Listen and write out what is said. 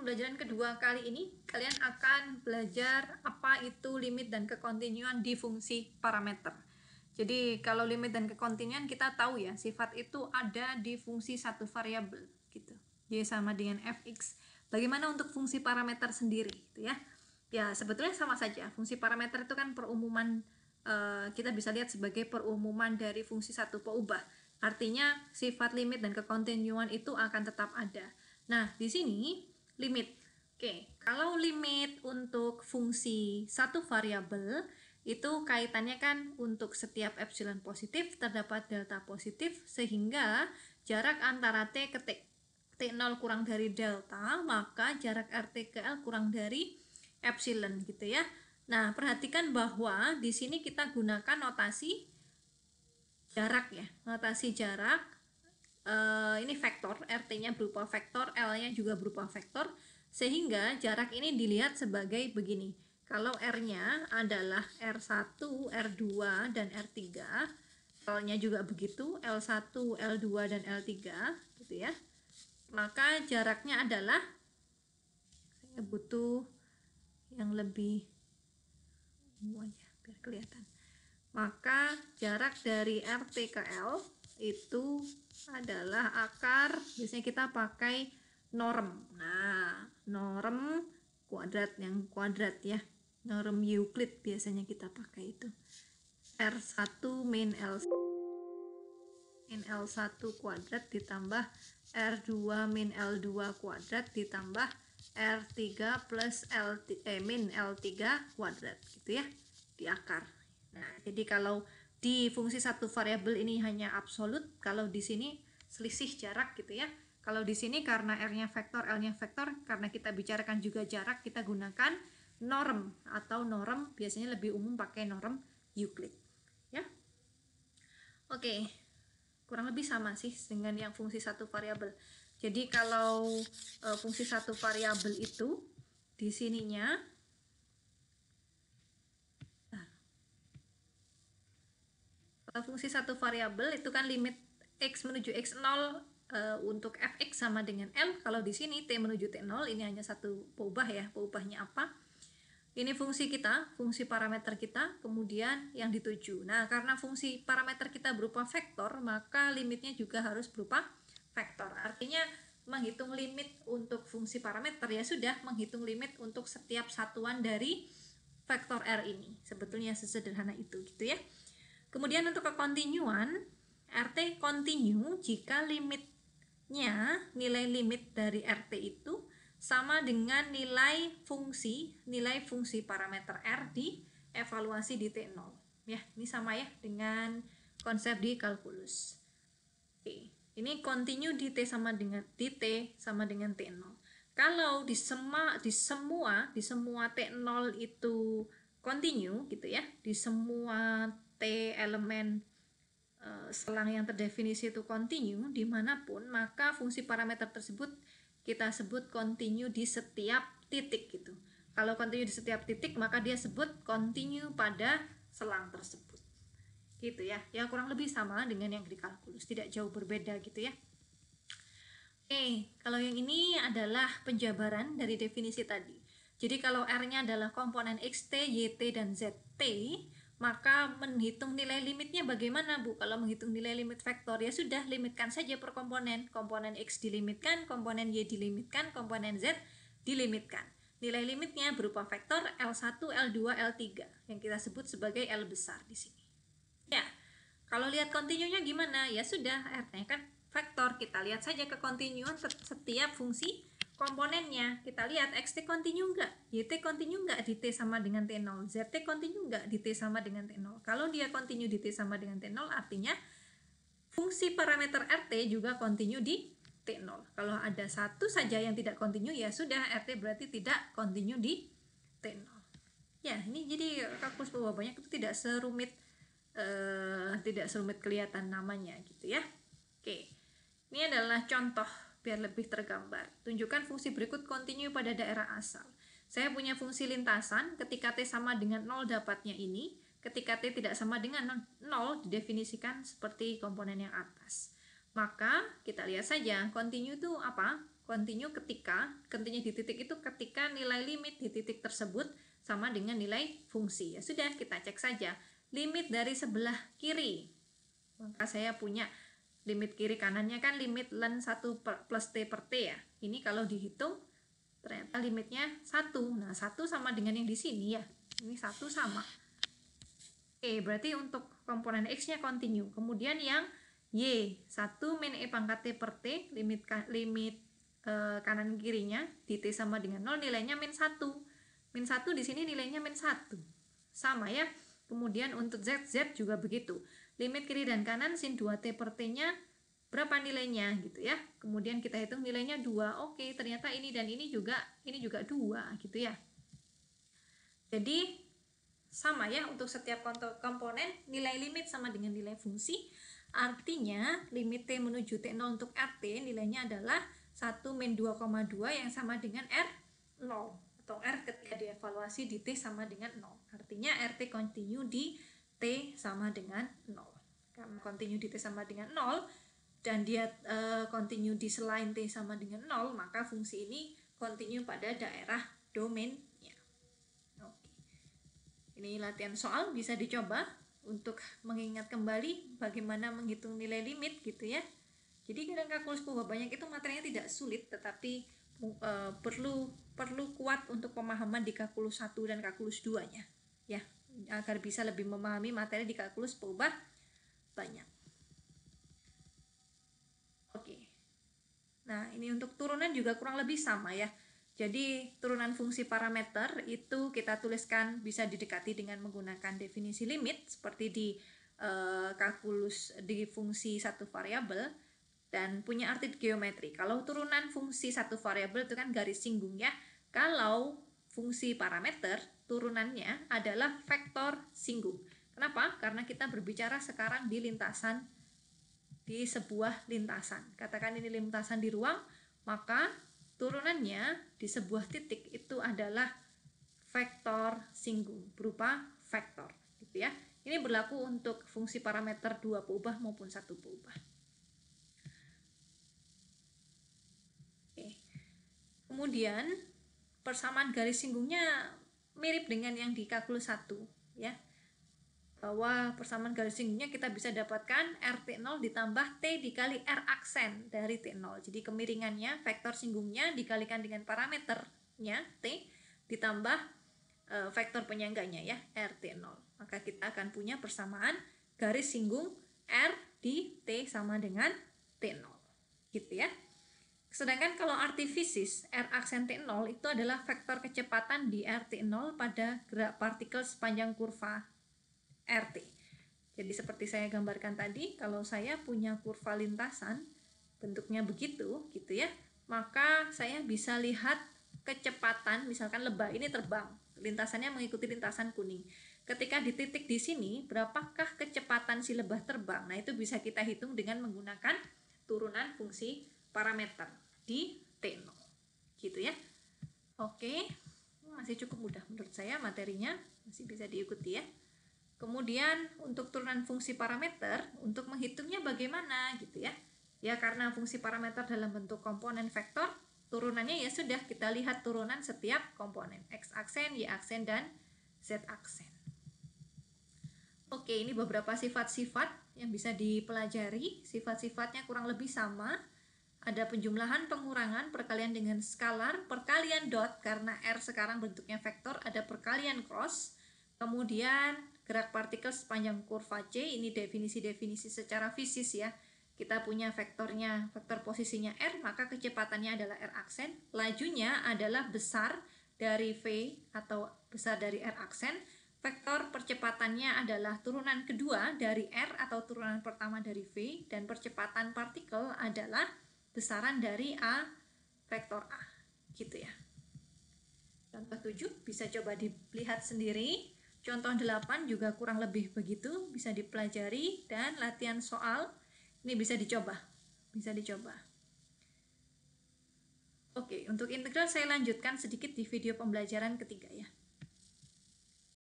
pembelajaran kedua kali ini, kalian akan belajar apa itu limit dan kekontinuan di fungsi parameter. Jadi kalau limit dan kekontinuan kita tahu ya, sifat itu ada di fungsi satu variabel gitu. Y sama dengan fx. Bagaimana untuk fungsi parameter sendiri gitu ya? Ya sebetulnya sama saja. Fungsi parameter itu kan perumuman, kita bisa lihat sebagai perumuman dari fungsi satu peubah. Artinya sifat limit dan kekontinuan itu akan tetap ada. Nah, di sini limit. Oke, kalau limit untuk fungsi satu variabel itu kaitannya kan untuk setiap epsilon positif terdapat delta positif, sehingga jarak antara T ke T0 kurang dari delta, maka jarak RT ke L kurang dari epsilon gitu ya. Nah, perhatikan bahwa di sini kita gunakan notasi jarak ya, notasi jarak. Ini vektor, RT-nya berupa vektor, L-nya juga berupa vektor, sehingga jarak ini dilihat sebagai begini. Kalau R-nya adalah R1, R2, dan R3, L-nya juga begitu, L1, L2, dan L3, gitu ya. Maka jaraknya adalah, saya butuh yang lebih semuanya biar kelihatan. Maka jarak dari RT ke L itu adalah akar, biasanya kita pakai norm. Nah, norm kuadrat, yang kuadrat ya, norm Euclid biasanya kita pakai itu. R1 min L1 kuadrat ditambah R2 min L2 kuadrat ditambah R3 plus min L3 kuadrat gitu ya, di akar. Nah, jadi kalau di fungsi satu variabel ini hanya absolut, kalau di sini selisih jarak gitu ya. Kalau di sini karena R-nya vektor, L-nya vektor, karena kita bicarakan juga jarak, kita gunakan norm atau norm, biasanya lebih umum pakai norm Euclid ya. Oke, kurang lebih sama sih dengan yang fungsi satu variabel. Jadi kalau fungsi satu variabel itu di sininya fungsi satu variabel itu kan limit x menuju x0 untuk fx sama dengan L. Kalau di sini t menuju t0, ini hanya satu peubah ya. Peubahnya apa? Ini fungsi kita, fungsi parameter kita, kemudian yang dituju. Nah, karena fungsi parameter kita berupa vektor, maka limitnya juga harus berupa vektor. Artinya menghitung limit untuk fungsi parameter ya sudah menghitung limit untuk setiap satuan dari vektor R ini. Sebetulnya sesederhana itu gitu ya. Kemudian untuk kekontinuan, RT kontinu jika limitnya, nilai limit dari RT itu sama dengan nilai fungsi parameter R di evaluasi di T0. Ya, ini sama ya dengan konsep di kalkulus. Oke, ini kontinu di T sama dengan T0. Kalau di semua T0 itu kontinu gitu ya, di semua T elemen selang yang terdefinisi itu kontinu dimanapun, maka fungsi parameter tersebut kita sebut kontinu di setiap titik gitu. Kalau kontinu di setiap titik, maka dia sebut kontinu pada selang tersebut gitu ya. Ya kurang lebih sama dengan yang di kalkulus, tidak jauh berbeda gitu ya. Oke, kalau yang ini adalah penjabaran dari definisi tadi. Jadi kalau R-nya adalah komponen xt, yt, dan zt, maka menghitung nilai limitnya bagaimana Bu? Kalau menghitung nilai limit vektor ya sudah limitkan saja per komponen. Komponen X dilimitkan, komponen Y dilimitkan, komponen Z dilimitkan. Nilai limitnya berupa vektor L1, L2, L3 yang kita sebut sebagai L besar di sini. Ya, kalau lihat kontinunya gimana? Ya sudah, R-nya kan vektor. Kita lihat saja kekontinuan setiap fungsi komponennya. Kita lihat xt kontinu enggak, yt kontinu enggak di t sama dengan t0, zt kontinu enggak di t sama dengan t0. Kalau dia kontinu di t sama dengan t0, artinya fungsi parameter rt juga kontinu di t0. Kalau ada satu saja yang tidak kontinu, ya sudah rt berarti tidak kontinu di t0. Ya, ini jadi kalkulus peubah banyak itu tidak serumit kelihatan namanya gitu ya. Oke, ini adalah contoh biar lebih tergambar. Tunjukkan fungsi berikut kontinu pada daerah asal. Saya punya fungsi lintasan, ketika T sama dengan 0 dapatnya ini, ketika T tidak sama dengan 0 didefinisikan seperti komponen yang atas. Maka kita lihat saja, kontinu itu apa? continue di titik itu ketika nilai limit di titik tersebut sama dengan nilai fungsi. Ya sudah, kita cek saja. Limit dari sebelah kiri, maka saya punya limit kiri kanannya kan limit ln 1 plus t per t ya. Ini kalau dihitung ternyata limitnya 1. Nah, 1 sama dengan yang di sini ya. Ini 1 sama. Oke, berarti untuk komponen x-nya continue. Kemudian yang y, 1 min e pangkat t per t, limit kanan kirinya di t sama dengan 0, nilainya min 1. Min 1 di sini nilainya min 1. Sama ya. Kemudian untuk z juga begitu. Limit kiri dan kanan sin 2t per t-nya berapa nilainya gitu ya. Kemudian kita hitung nilainya 2. Oke, ternyata ini dan ini juga 2 gitu ya. Jadi sama ya untuk setiap komponen nilai limit sama dengan nilai fungsi. Artinya limit t menuju t0 untuk rt nilainya adalah 1 min 2,2 yang sama dengan R0 atau R ketika dievaluasi di t sama dengan 0. Artinya RT continue di t sama dengan 0. Karena continue di t sama dengan 0 dan dia continue di selain t sama dengan 0, maka fungsi ini continue pada daerah domainnya. Oke. Ini latihan soal, bisa dicoba untuk mengingat kembali bagaimana menghitung nilai limit gitu ya. Jadi kadang kalkulus poba banyak itu materinya tidak sulit, tetapi perlu kuat untuk pemahaman di kalkulus 1 dan kalkulus 2-nya ya, agar bisa lebih memahami materi di kalkulus poba banyak. Oke. Nah, ini untuk turunan juga kurang lebih sama ya. Jadi turunan fungsi parameter itu kita tuliskan bisa didekati dengan menggunakan definisi limit seperti di kalkulus di fungsi satu variabel dan punya arti geometri. Kalau turunan fungsi satu variabel itu kan garis singgung ya. Kalau fungsi parameter turunannya adalah vektor singgung. Kenapa? Karena kita berbicara sekarang di lintasan, di sebuah lintasan. Katakan ini lintasan di ruang, maka turunannya di sebuah titik itu adalah vektor singgung berupa vektor gitu ya. Ini berlaku untuk fungsi parameter 2 peubah maupun 1 peubah. Oke. Kemudian persamaan garis singgungnya mirip dengan yang di kalkulus 1 ya. Bahwa persamaan garis singgungnya kita bisa dapatkan RT0 ditambah T dikali R aksen dari T0. Jadi kemiringannya, vektor singgungnya dikalikan dengan parameternya T ditambah vektor penyangganya ya, RT0. Maka kita akan punya persamaan garis singgung R di T sama dengan T0. Gitu ya. Sedangkan kalau arti fisis, R aksen T0 itu adalah vektor kecepatan di RT0 pada gerak partikel sepanjang kurva RT. Jadi seperti saya gambarkan tadi, kalau saya punya kurva lintasan, bentuknya begitu, gitu ya, maka saya bisa lihat kecepatan, misalkan lebah ini terbang, lintasannya mengikuti lintasan kuning. Ketika di titik di sini, berapakah kecepatan si lebah terbang? Nah, itu bisa kita hitung dengan menggunakan turunan fungsi parameter di T0 gitu ya. Oke, masih cukup mudah menurut saya materinya, masih bisa diikuti ya. Kemudian untuk turunan fungsi parameter, untuk menghitungnya bagaimana gitu ya. Ya karena fungsi parameter dalam bentuk komponen vektor, turunannya ya sudah kita lihat turunan setiap komponen, X aksen, Y aksen, dan Z aksen. Oke, ini beberapa sifat-sifat yang bisa dipelajari. Sifat-sifatnya kurang lebih sama. Ada penjumlahan, pengurangan, perkalian dengan skalar, perkalian dot karena R sekarang bentuknya vektor, ada perkalian cross, kemudian gerak partikel sepanjang kurva C, ini definisi-definisi secara fisis ya. Kita punya vektornya, vektor posisinya R, maka kecepatannya adalah R aksen, lajunya adalah besar dari V atau besar dari R aksen, vektor percepatannya adalah turunan kedua dari R atau turunan pertama dari V, dan percepatan partikel adalah besaran dari A vektor A gitu ya. Contoh 7 bisa coba dilihat sendiri. Contoh 8 juga kurang lebih begitu, bisa dipelajari, dan latihan soal ini bisa dicoba. Oke, untuk integral saya lanjutkan sedikit di video pembelajaran ketiga ya.